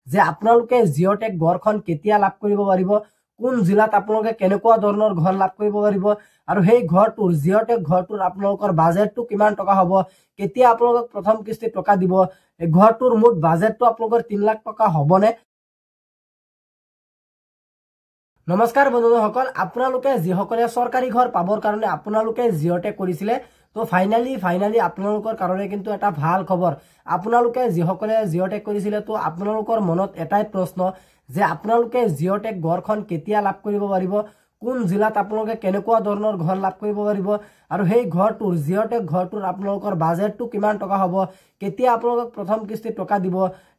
যে আপোনালোকে জিঅ'টেক ঘৰখন কেতিয়া লাভ কৰিব পাৰিব, কোন জিলাত আপোনালোকে কেনেকুৱা ধৰণৰ ঘৰ লাভ কৰিব পাৰিব, আৰু সেই ঘৰটোৰ জিঅ'টেক ঘৰটোৰ আপোনালোকৰ বাজেটটো কিমান টকা হ'ব, কেতিয়া আপোনালোকক প্ৰথম কিস্তি টকা দিব, এই ঘৰটোৰ মুঠ বাজেটটো আপোনালোকৰ 3 লাখ টকা হ'বনে। নমস্কাৰ বন্ধুসকল, আপোনালোকে যিসকলে চৰকাৰী ঘৰ পাবৰ কাৰণে আপোনালোকে জিঅ'টেক কৰিছিলে, তো ফাইনালি আপোনালোকৰ কাৰণে কিন্তু এটা ভাল খবৰ। আপোনালোকে যিসকলে জিঅ'টেক কৰিছিলে, তো আপোনালোকৰ মনত এটাই প্ৰশ্ন যে আপোনালোকে জিঅ'টেক ঘৰখন কেতিয়া লাভ কৰিব পাৰিব, কোন জিলাত আপোনালোকে কেনেকুৱা ধৰণৰ ঘৰ লাভ কৰিব পাৰিব, আৰু সেই ঘৰটোৰ জিঅ'টেক ঘৰটোৰ আপোনালোকৰ বাজেটটো কিমান টকা হ'ব, কেতিয়া আপোনালোকক প্ৰথম কিস্তি টকা দিব,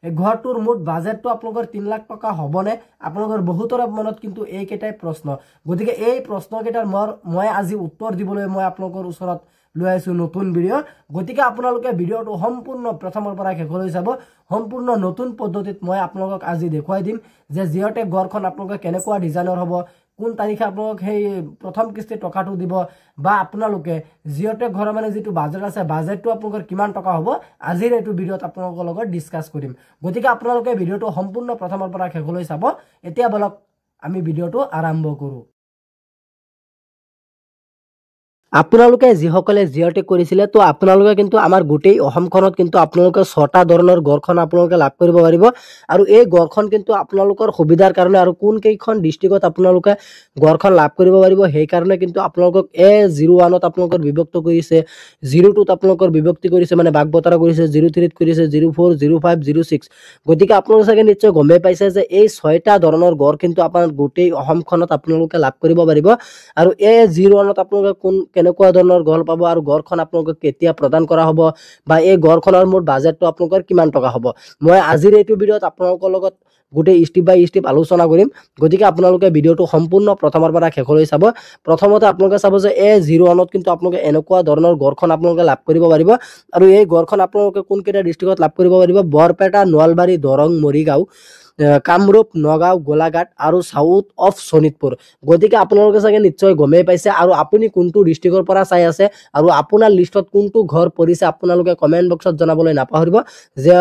এই ঘৰটোৰ মুঠ বাজেটটো আপোনালোকৰ 3 লাখ টকা হ'বনে। আপোনালোকৰ বহুতৰ মনত কিন্তু এইকেইটাই প্ৰশ্ন। গতিকে এই প্ৰশ্নকেইটাৰ মই আজি উত্তৰ দিবলৈ মই আপোনালোকৰ ওচৰত লৈ আহিছোঁ নতুন ভিডিঅ'। গতিকে আপোনালোকে ভিডিঅ'টো সম্পূৰ্ণ প্ৰথমৰ পৰা শেষলৈ চাব। সম্পূৰ্ণ নতুন পদ্ধতিত মই আপোনালোকক আজি দেখুৱাই দিম যে জিঅ'টেক ঘৰখন আপোনালোকে কেনেকুৱা ডিজাইনৰ হ'ব, কোন তাৰিখে আপোনালোক সেই প্ৰথম কিস্তি টকাটো দিব, বা আপোনালোকে জিঅ'টেক ঘৰৰ মানে যিটো বাজেট আছে বাজেটটো আপোনালোকৰ কিমান টকা হ'ব, আজিৰ এইটো ভিডিঅ'ত আপোনালোকৰ লগত ডিছকাছ কৰিম। গতিকে আপোনালোকে ভিডিঅ'টো সম্পূৰ্ণ প্ৰথমৰ পৰা শেষলৈ চাব। এতিয়া বলক আমি ভিডিঅ'টো আৰম্ভ কৰোঁ। আপোনালোকে যিসকলে জিঅ'টেক কৰিছিলে, তো আপোনালোকে কিন্তু আমাৰ গোটেই অসমখনত কিন্তু আপোনালোকে 6টা ধৰণৰ ঘৰখন আপোনালোকে লাভ কৰিব পাৰিব। আৰু এই ঘৰখন কিন্তু আপোনালোকৰ সুবিধাৰ কাৰণে আৰু কোন কেইখন ডিষ্ট্ৰিক্টত আপোনালোকে ঘৰখন লাভ কৰিব পাৰিব সেইকাৰণে কিন্তু আপোনালোকক A01ত আপোনালোকৰ বিভক্ত কৰিছে, 02ত আপোনালোকৰ বিভক্তি কৰিছে, মানে ভাগ বতৰা কৰিছে, 03ত কৰিছে, 04, 05, 06। গতিকে আপোনালোকে চাগে নিশ্চয় গমেই পাইছে যে এই 6টা ধৰণৰ ঘৰ কিন্তু আপোনাৰ গোটেই অসমখনত আপোনালোকে লাভ কৰিব পাৰিব। আৰু A01ত আপোনালোকে কেনেকুৱা ধৰণৰ ঘৰ পাব, আৰু ঘৰখন আপোনালোকক কেতিয়া প্ৰদান কৰা হ'ব, বা এই ঘৰখনৰ মুঠ বাজেটটো আপোনালোকৰ কিমান টকা হ'ব, মই আজিৰ এইটো ভিডিঅ'ত আপোনালোকৰ লগত গোটেই ষ্টেপ বাই ষ্টেপ আলোচনা কৰিম। গতিকে আপোনালোকে ভিডিঅ'টো সম্পূৰ্ণ প্ৰথমৰ পৰা শেষলৈ চাব। প্ৰথমতে আপোনালোকে চাব যে A01ত কিন্তু আপোনালোকে এনেকুৱা ধৰণৰ ঘৰখন আপোনালোকে লাভ কৰিব পাৰিব। আৰু এই ঘৰখন আপোনালোকে কোনকেইটা ডিষ্ট্ৰিক্টত লাভ কৰিব পাৰিব, বৰপেটা, নলবাৰী, দৰং, মৰিগাঁও, কামৰূপ, নগাঁও, গোলাঘাট আৰু সাউথ অফ শোণিতপুৰ। গতিকে আপোনালোকে চাগে নিশ্চয় গমেই পাইছে। আৰু আপুনি কোনটো ডিষ্ট্ৰিক্টৰ পৰা চাই আছে আৰু আপোনাৰ লিষ্টত কোনটো ঘৰ পৰিছে আপোনালোকে কমেণ্ট বক্সত জনাবলৈ নাপাহৰিব যে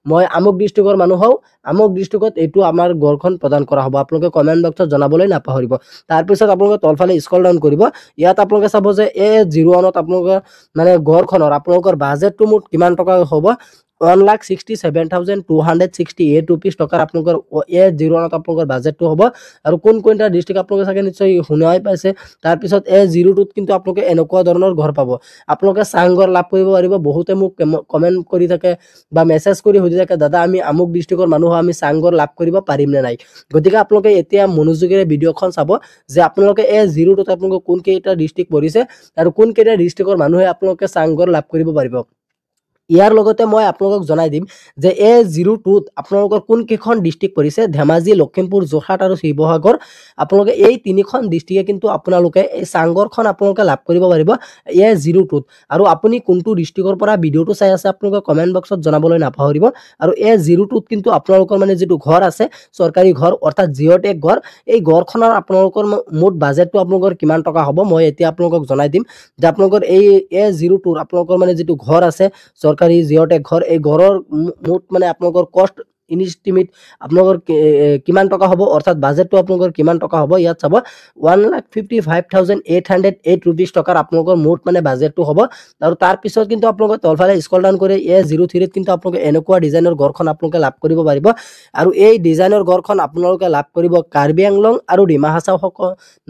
মই আমুক ডিষ্ট্ৰিক্টৰ মানুহ হওঁ, আমুক ডিষ্ট্ৰিক্টত এইটো আমাৰ ঘৰখন প্ৰদান কৰা হ'ব। আপোনালোকে কমেণ্ট বক্সত জনাবলৈ নাপাহৰিব। তাৰপিছত আপোনালোকে তলফালে স্ক্ৰল ডাউন কৰিব। ইয়াত আপোনালোকে চাব যে A01ত আপোনালোকৰ মানে ঘৰখনৰ আপোনালোকৰ বাজেটটো মুঠ কিমান টকা হ'ব, 1,67,268 rupees টকাৰ আপোনালোকৰ A01ত আপোনালোকৰ বাজেটটো হ'ব। আৰু কোনটা ডিষ্ট্ৰিক্ট আপোনালোকে চাগে নিশ্চয় শুনাই পাইছে। তাৰপিছত A02ত কিন্তু আপোনালোকে এনেকুৱা ধৰণৰ ঘৰ পাব। আপোনালোকে চাংঘৰ লাভ কৰিব পাৰিব। বহুতে মোক কমেণ্ট কৰি থাকে বা মেছেজ কৰি সুধি থাকে, দাদা আমি আমুক ডিষ্ট্ৰিক্টৰ মানুহ, আমি চাংঘৰ লাভ কৰিব পাৰিম নে নাই। গতিকে আপোনালোকে এতিয়া মনোযোগেৰে ভিডিঅ'খন চাব যে আপোনালোকে A02ত আপোনালোকে কোনকেইটা ডিষ্ট্ৰিক্ট পৰিছে আৰু কোনকেইটা ডিষ্ট্ৰিক্টৰ মানুহে আপোনালোকে চাংঘৰ লাভ কৰিব পাৰিব। ইয়াৰ লগতে মই আপোনালোকক জনাই দিম যে A02ত আপোনালোকৰ কোনকেইখন ডিষ্ট্ৰিক্ট পৰিছে, ধেমাজি, লখিমপুৰ, যোৰহাট আৰু শিৱসাগৰ। আপোনালোকে এই 3খন ডিষ্ট্ৰিক্টে কিন্তু আপোনালোকে এই চাংঘৰখন আপোনালোকে লাভ কৰিব পাৰিব A02ত। আৰু আপুনি কোনটো ডিষ্ট্ৰিক্টৰ পৰা ভিডিঅ'টো চাই আছে আপোনালোকে কমেণ্ট বক্সত জনাবলৈ নাপাহৰিব। আৰু A02ত কিন্তু আপোনালোকৰ মানে যিটো ঘৰ আছে চৰকাৰী ঘৰ অৰ্থাৎ জিঅ'টেক ঘৰ, এই ঘৰখনৰ আপোনালোকৰ মুঠ বাজেটটো আপোনালোকৰ কিমান টকা হ'ব মই এতিয়া আপোনালোকক জনাই দিম যে আপোনালোকৰ এই A02ৰ আপোনালোকৰ মানে যিটো ঘৰ আছে চৰকাৰী জিঅ'টেক ঘৰ, এই ঘৰৰ মুঠ মানে আপোনালোকৰ কষ্ট ইনষ্টিমেট আপোনালোকৰ কিমান টকা হ'ব, অৰ্থাৎ বাজেটটো আপোনালোকৰ কিমান টকা হ'ব। ইয়াত চাব 1,55,808 rupees টকাৰ আপোনালোকৰ মুঠ মানে বাজেটটো হ'ব। আৰু তাৰপিছত কিন্তু আপোনালোকে তলফালে স্ক্ৰল ডাউন কৰি A03ত কিন্তু আপোনালোকে এনেকুৱা ডিজাইনৰ ঘৰখন আপোনালোকে লাভ কৰিব পাৰিব। আৰু এই ডিজাইনৰ ঘৰখন আপোনালোকে লাভ কৰিব কাৰ্বি আংলং আৰু ডিমা হাছাও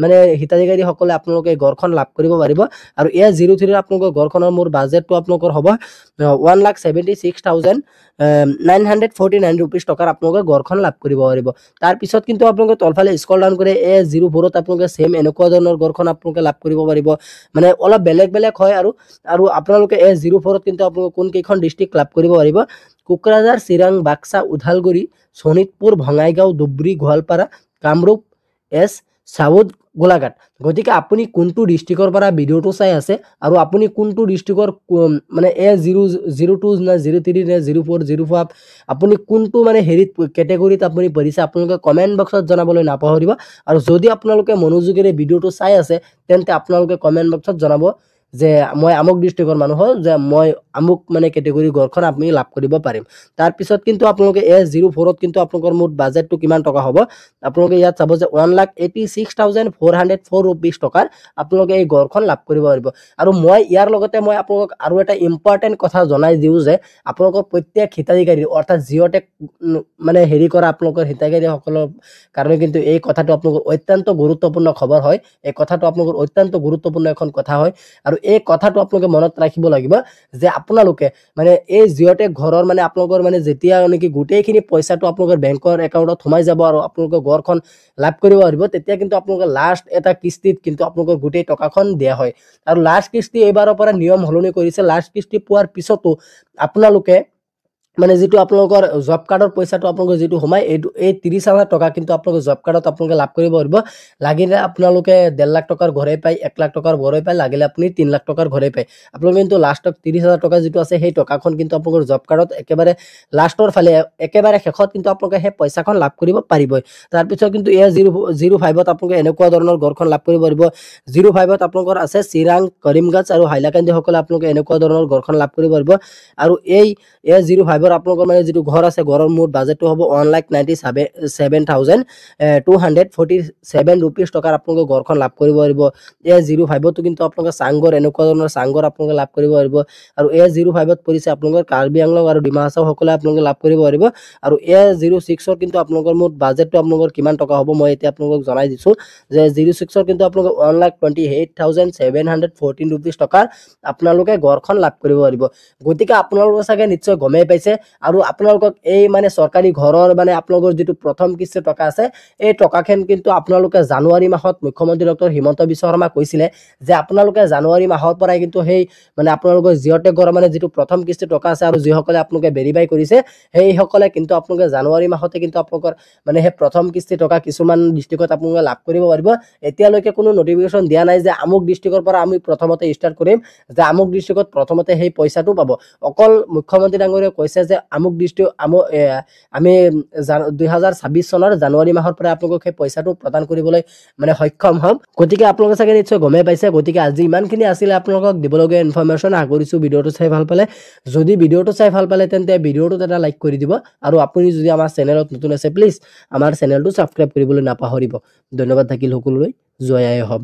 মানে হিতাধিকাৰীসকলে আপোনালোকে ঘৰখন লাভ কৰিব পাৰিব। আৰু A03ৰ আপোনালোকৰ ঘৰখনৰ মোৰ বাজেটটো আপোনালোকৰ হ'ব 1,76,949 rupees টকাৰ আপোনালোকে ঘৰখন লাভ কৰিব পাৰিব। তাৰপিছত কিন্তু আপোনালোকে তলফালে স্ক্ৰল ডাউন কৰি A04ত আপোনালোকে সেম এনেকুৱা ধৰণৰ ঘৰখন আপোনালোকে লাভ কৰিব পাৰিব। মানে অলপ বেলেগ হয়। আৰু আপোনালোকে A04ত কিন্তু আপোনালোকে কোনকেইখন ডিষ্ট্ৰিক্ট লাভ কৰিব পাৰিব, কোকৰাঝাৰ, চিৰাং, বাক্সা, ওদালগুৰি, শোণিতপুৰ, বঙাইগাঁও, ধুবুৰী, গোৱালপাৰা, কামৰূপ, সাউথ, গোলাঘাট। গতিকে আপুনি কোনটো ডিষ্ট্ৰিক্টৰ পৰা ভিডিঅ'টো চাই আছে আৰু আপুনি কোনটো ডিষ্ট্ৰিক্টৰ মানে A002 নে 03 নে 04, 05 আপুনি কোনটো মানে হেৰিত কেটেগৰীত আপুনি পৰিছে আপোনালোকে কমেণ্ট বক্সত জনাবলৈ নাপাহৰিব। আৰু যদি আপোনালোকে মনোযোগেৰে ভিডিঅ'টো চাই আছে তেন্তে আপোনালোকে কমেণ্ট বক্সত জনাব যে মই আমুক ডিষ্ট্ৰিক্টৰ মানুহ যে মই আমুক মানে কেটেগৰী ঘৰখন আপুনি লাভ কৰিব পাৰিম। তাৰপিছত কিন্তু আপোনালোকে S04ত কিন্তু আপোনালোকৰ মুঠ বাজেটটো কিমান টকা হ'ব আপোনালোকে ইয়াত চাব যে 1,86,404 ৰুপিজ টকাৰ আপোনালোকে এই ঘৰখন লাভ কৰিব পাৰিব। আৰু মই ইয়াৰ লগতে মই আপোনালোকক আৰু এটা ইম্পৰ্টেণ্ট কথা জনাই দিওঁ যে আপোনালোকৰ প্ৰত্যেক হিতাধিকাৰী অৰ্থাৎ জিঅ'টেক মানে হেৰি কৰা আপোনালোকৰ হিতাধিকাৰীসকলৰ কাৰণে কিন্তু এই কথাটো আপোনালোকৰ অত্যন্ত গুৰুত্বপূৰ্ণ খবৰ হয়। এই কথাটো আপোনালোকৰ অত্যন্ত গুৰুত্বপূৰ্ণ এখন কথা হয় আৰু এই কথাটো আপোনালোকে মনত ৰাখিব লাগিব যে আপোনালোকে মানে এই জিঅ'টেক ঘৰৰ মানে আপোনালোকৰ মানে যেতিয়া নেকি গোটেইখিনি পইচাটো আপোনালোকৰ বেংকৰ একাউণ্টত সোমাই যাব আৰু আপোনালোকৰ ঘৰখন লাভ কৰিব পাৰিব তেতিয়া কিন্তু আপোনালোকে লাষ্ট এটা কিস্তিত কিন্তু আপোনালোকৰ গোটেই টকাখন দিয়া হয়। আৰু লাষ্ট কিস্তি এইবাৰৰ পৰা নিয়ম সলনি কৰিছে। লাষ্ট কিস্তি পোৱাৰ পিছতো আপোনালোকে মানে যিটো আপোনালোকৰ জব কাৰ্ডৰ পইচাটো আপোনালোকৰ যিটো সোমাই এই 30,000 টকা কিন্তু আপোনালোকে জব কাৰ্ডত আপোনালোকে লাভ কৰিব পাৰিব। লাগিলে আপোনালোকে 1.5 লাখ টকাৰ ঘৰে পায়, 1 লাখ টকাৰ ঘৰে পায়, লাগিলে আপুনি 3 লাখ টকাৰ ঘৰে পায়। আপোনালোকে কিন্তু লাষ্টত 30,000 টকা যিটো আছে সেই টকাখন কিন্তু আপোনালোকৰ জব কাৰ্ডত একেবাৰে লাষ্টৰ ফালে একেবাৰে শেষত কিন্তু আপোনালোকে সেই পইচাখন লাভ কৰিব পাৰিবই। তাৰপিছত কিন্তু S05ত আপোনালোকে এনেকুৱা ধৰণৰ ঘৰখন লাভ কৰিব পাৰিব। 05ত আপোনালোকৰ আছে চিৰাং, কৰিমগঞ্জ আৰু হাইলাকান্দিসকলে আপোনালোকে এনেকুৱা ধৰণৰ ঘৰখন লাভ কৰিব পাৰিব। আৰু এই S05ৰ আপোনালোকৰ মানে যিটো ঘৰ আছে ঘৰৰ মুঠ বাজেটটো হ'ব 1,97,247 ৰুপিজ টকাৰ আপোনালোকে ঘৰখন লাভ কৰিব পাৰিব। S05তো কিন্তু আপোনালোকে চাংঘৰ এনেকুৱা ধৰণৰ চাংঘৰ আপোনালোকে লাভ কৰিব পাৰিব। আৰু S05ত পৰিছে আপোনালোকৰ কাৰ্বি আংলং আৰু ডিমা হাছাও সকলে আপোনালোকে লাভ কৰিব পাৰিব। আৰু S06ৰ কিন্তু আপোনালোকৰ মুঠ বাজেটটো আপোনালোকৰ কিমান টকা হ'ব মই এতিয়া আপোনালোকক জনাই দিছোঁ যে 06ৰ কিন্তু আপোনালোকে 1,28,714 ৰুপিজ টকাৰ আপোনালোকে ঘৰখন লাভ কৰিব পাৰিব। গতিকে আপোনালোকে চাগে নিশ্চয় গমেই পাইছে আৰু আপোনালোকক এই মানে চৰকাৰী ঘৰৰ মানে আপোনালোকৰ যিটো প্ৰথম কিস্তিৰ টকা আছে এই টকাখন কিন্তু আপোনালোকে জানুৱাৰী মাহত মুখ্যমন্ত্ৰী ডক্টৰ হিমন্ত বিশ্ব শৰ্মা কৈছিলে যে আপোনালোকে জানুৱাৰী মাহৰ পৰাই কিন্তু সেই মানে আপোনালোকৰ জিঅ'টেক ঘৰৰ মানে যিটো প্ৰথম কিস্তিৰ টকা আছে আৰু যিসকলে আপোনালোকে ভেৰিফাই কৰিছে সেইসকলে কিন্তু আপোনালোকে জানুৱাৰী মাহতে কিন্তু আপোনালোকৰ মানে সেই প্ৰথম কিস্তিৰ টকা কিছুমান ডিষ্ট্ৰিক্টত আপোনালোকে লাভ কৰিব পাৰিব। এতিয়ালৈকে কোনো নটিফিকেশ্যন দিয়া নাই যে আমুক ডিষ্ট্ৰিক্টৰ পৰা আমি প্ৰথমতে ষ্টাৰ্ট কৰিম যে আমুক ডিষ্ট্ৰিক্টত প্ৰথমতে সেই পইচাটো পাব। অকল মুখ্যমন্ত্ৰী ডাঙৰীয়াই কৈছে যে আমুক ডিষ্ট্ৰিক্ট আমি 2026 চনৰ জানুৱাৰী মাহৰ পৰা আপোনালোকক সেই পইচাটো প্ৰদান কৰিবলৈ মানে সক্ষম হ'ম। গতিকে আপোনালোকে চাগে নিশ্চয় গমেই পাইছে। গতিকে আজি ইমানখিনি আছিলে আপোনালোকক দিবলগীয়া ইনফৰমেশ্যন। আশা কৰিছোঁ ভিডিঅ'টো চাই ভাল পালে। যদি ভিডিঅ'টো চাই ভাল পালে তেন্তে ভিডিঅ'টোত এটা লাইক কৰি দিব আৰু আপুনি যদি আমাৰ চেনেলত নতুন আছে প্লিজ আমাৰ চেনেলটো ছাবস্ক্ৰাইব কৰিবলৈ নাপাহৰিব। ধন্যবাদ থাকিল সকলোলৈ। জয় আই অসম।